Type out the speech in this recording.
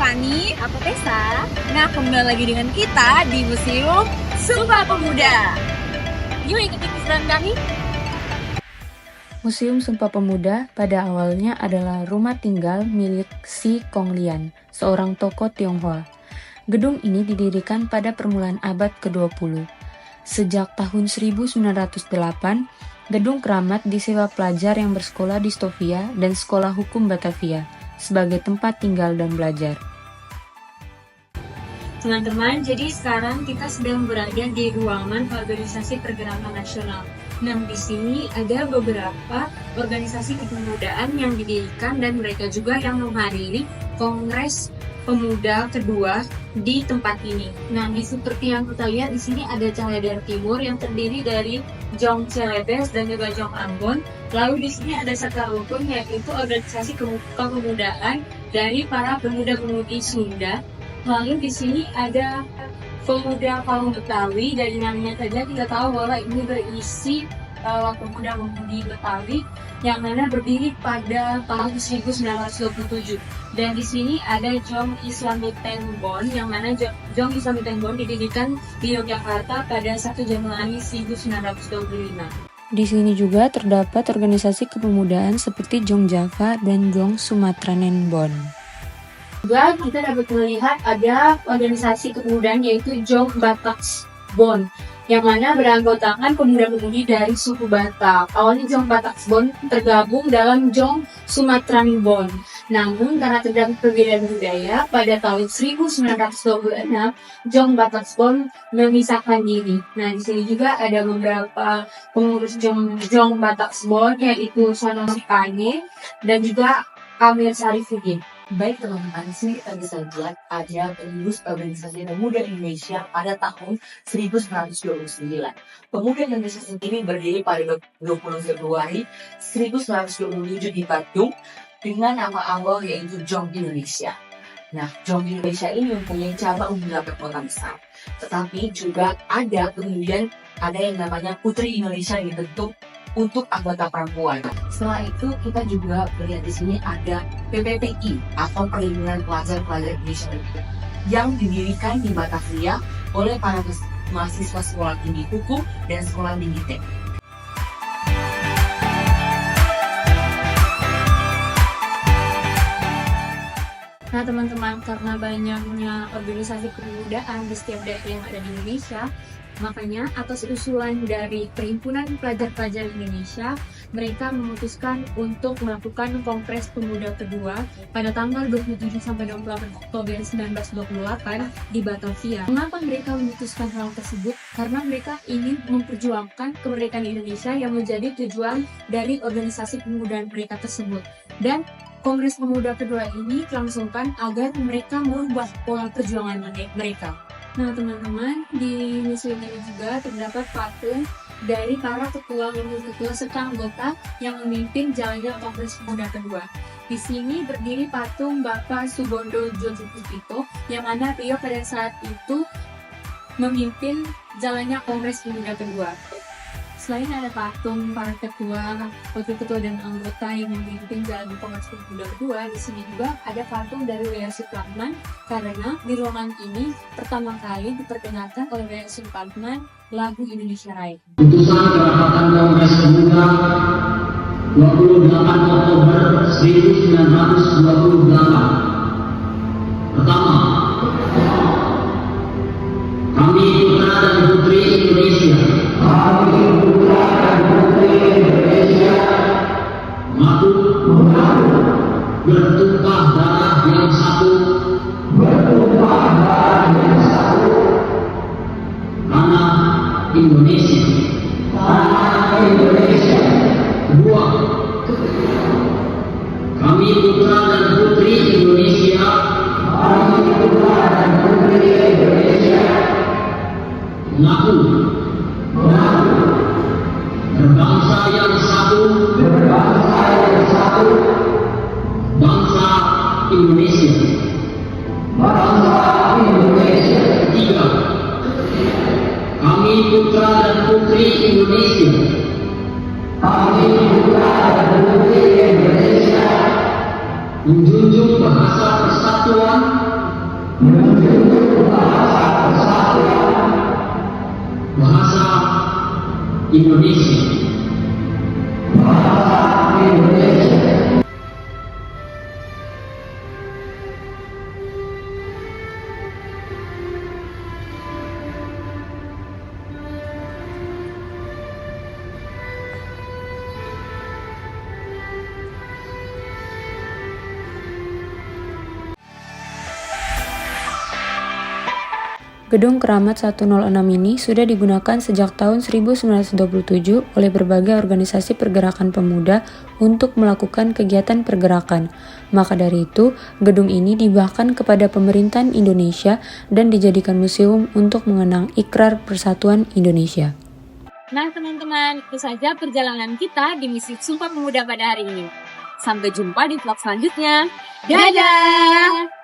Fani. Aku Tessa. Nah, kembali lagi dengan kita di Museum Sumpah Pemuda. Yuk ikuti keseruan kami. Museum Sumpah Pemuda pada awalnya adalah rumah tinggal milik Si Konglian, seorang tokoh Tionghoa. Gedung ini didirikan pada permulaan abad ke-20. Sejak tahun 1908, gedung keramat disewa pelajar yang bersekolah di Stovia dan Sekolah Hukum Batavia sebagai tempat tinggal dan belajar. Teman-teman, jadi sekarang kita sedang berada di ruangan Organisasi Pergerakan Nasional. Nah, di sini ada beberapa organisasi kepemudaan yang didirikan dan mereka juga yang menghadiri Kongres Pemuda kedua di tempat ini. Nah, seperti yang kita lihat di sini ada Cahaya dari Timur yang terdiri dari Jong Celebes dan juga Jong Ambon. Lalu di sini ada Sakar Rukun, yaitu organisasi kepemudaan dari para pemuda-pemudi Sunda. Lalu di sini ada Pemuda Kaum Betawi, dari namanya saja kita tahu bahwa ini berisi pemuda-pemudi Betawi yang mana berdiri pada tahun 1927. Dan di sini ada Jong Islami Tengbon, yang mana Jong Islami Tengbon didirikan di Yogyakarta pada 1 Januari 1925. Di sini juga terdapat organisasi kepemudaan seperti Jong Java dan Jong Sumatera Nenbon. Juga kita dapat melihat ada organisasi kepemudaan yaitu Jong Bataksbon, yang mana beranggotakan pemuda-pemudi dari suku Batak. Awalnya Jong Bataksbon tergabung dalam Jong Sumatera Nenbon. Namun karena terdapat perbedaan budaya, pada tahun 1926 Jong Bataksbon memisahkan diri. Nah, di sini juga ada beberapa pengurus Jong Bataksbon, yaitu Sono Sikane dan juga Amir Sarifudin. Baik teman-teman, di sini kita bisa lihat ada pengurus organisasi pemuda Indonesia pada tahun 1929. Pemuda Indonesia sendiri berdiri pada 20 Februari 1927 di Bandung dengan nama awal yaitu Jong Indonesia. Nah, Jong Indonesia ini mempunyai cabang di beberapa kota besar. Tetapi juga ada yang namanya Putri Indonesia yang dibentuk untuk anggota perempuan. Setelah itu kita juga melihat di sini ada PPPI atau Perlindungan Pelajar-Pelajar Indonesia yang didirikan di Batavia oleh para mahasiswa sekolah tinggi hukum dan sekolah tinggi teknik. Nah teman-teman, karena banyaknya organisasi kepemudaan di setiap daerah yang ada di Indonesia, makanya atas usulan dari Perhimpunan Pelajar-Pelajar Indonesia, mereka memutuskan untuk melakukan Kongres Pemuda kedua pada tanggal 27 sampai 28 Oktober 1928 di Batavia. Mengapa mereka memutuskan hal tersebut? Karena mereka ingin memperjuangkan kemerdekaan Indonesia yang menjadi tujuan dari organisasi kepemudaan mereka tersebut. Dan Kongres Pemuda kedua ini dilangsungkan agar mereka merubah pola perjuangan mereka. Nah teman-teman, di museum ini juga terdapat patung dari para ketua serta anggota yang memimpin jalannya Kongres Pemuda kedua. Di sini berdiri patung Bapak Subondo Djoko, yang mana beliau pada saat itu memimpin jalannya Kongres Pemuda kedua. Selain ada patung para ketua, wakil ketua dan anggota yang memimpin jalan Kongres Pemuda kedua, di sini juga ada patung dari W.R. Supratman, karena di ruangan ini pertama kali diperkenalkan oleh W.R. Supratman lagu Indonesia Raya. Putusan kerapatan Kongres Pemuda 28 Oktober 1928. Pertama, kami putra dan putri Indonesia. Mengaku bertumpah darah yang satu, tanah Indonesia. Kedua, kami putra dan putri Indonesia. Mengaku berbangsa yang satu, bangsa Indonesia. Ketiga, kami putra dan putri Indonesia. Menjunjung bahasa persatuan Indonesia. Gedung Keramat 106 ini sudah digunakan sejak tahun 1927 oleh berbagai organisasi pergerakan pemuda untuk melakukan kegiatan pergerakan. Maka dari itu, gedung ini dihibahkan kepada pemerintahan Indonesia dan dijadikan museum untuk mengenang Ikrar Persatuan Indonesia. Nah teman-teman, itu saja perjalanan kita di misi Sumpah Pemuda pada hari ini. Sampai jumpa di vlog selanjutnya. Dadah!